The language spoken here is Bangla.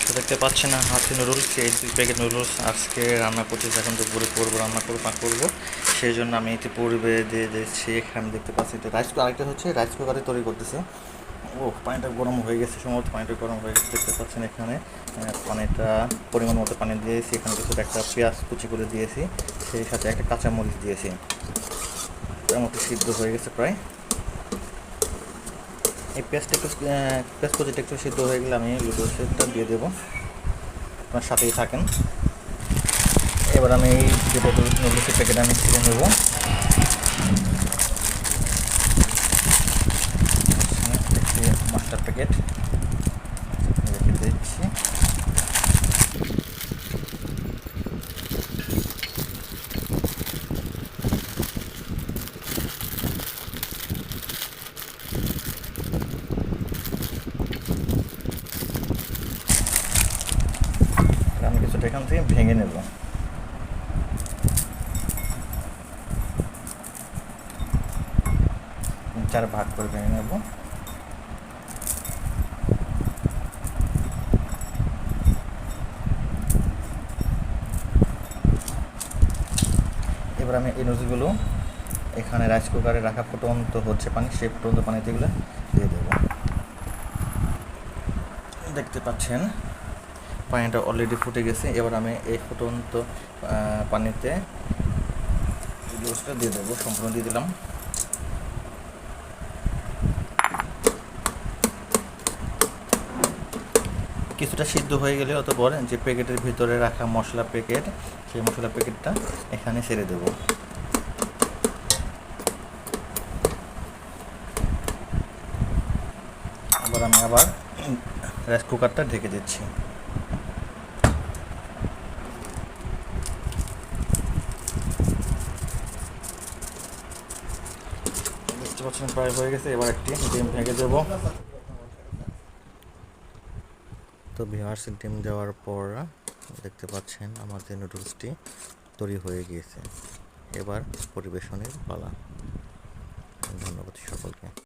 তো দেখতে পাচ্ছেন না হাতি নুডলস, এই 2 প্যাকেট নুডলস আজকে রান্না করতেছি। এখন দুপুরে করবো, রান্না করবো। সেই জন্য আমি এটি পূর্বে দিয়ে দিচ্ছি। এখানে দেখতে পাচ্ছি এটা রাইস, আরেকটা হচ্ছে রাইস কুকারে তৈরি করতেছি। ও পানিটা গরম হয়ে গেছে, সম্ভবত পানিটা গরম হয়ে গেছে। দেখতে পাচ্ছেন এখানে পানিটা পরিমাণ মতো পানি দিয়েছি। এখানে কিছুটা একটা পেঁয়াজ কুচি করে দিয়েছি, সেই সাথে একটা কাঁচামরিচ দিয়েছি। তার মতো সিদ্ধ হয়ে গেছে প্রায়। এই পেঁয়াজটা একটু পেঁয়াজ কুচিটা একটু সিদ্ধ হয়ে গেলে আমি নুডলসটা দিয়ে দেবো। আপনার সাথেই থাকেন। এবার আমি এই দুটো নুডলসের প্যাকেট আমি ছিঁড়ে নেব। একটি মাস্টার প্যাকেট রেখে দিচ্ছি। আমি কিছুটা এখান থেকে ভেঙে নেব। চার ভাগ করে ভেঙে নেব। এবার আমি এই নুডলসগুলো এখানে রাইস কুকারে রাখা ফুটন্ত হচ্ছে পানি, সেই ফুটন্ত পানিতে এগুলো দিয়ে দেবো। দেখতে পাচ্ছেন পানিটা অলরেডি ফুটে গেছে। এবার আমি এই ফুটন্ত পানিতে নুডলসটা দিয়ে দেবো, সম্পূর্ণ দিয়ে দিলাম। কিছুটা সিদ্ধ হয়ে গেলে অতঃপর যে প্যাকেটের ভিতরে রাখা মশলা প্যাকেট, সেই মশলা প্যাকেটটা এখানে ছেড়ে দেবো। আমি আবার রাইস কুকারটা ঢেকে দিচ্ছি। দেখতে পাচ্ছেন প্রায় হয়ে গেছে। এবার একটি ডিম ভেঙে দেবো। তো ভিউয়ার্স, ডিম দেওয়ার পর দেখতে পাচ্ছেন আমাদের নুডলসটি তৈরি হয়ে গিয়েছে। এবার পরিবেশনের পালা। ধন্যবাদ সকলকে।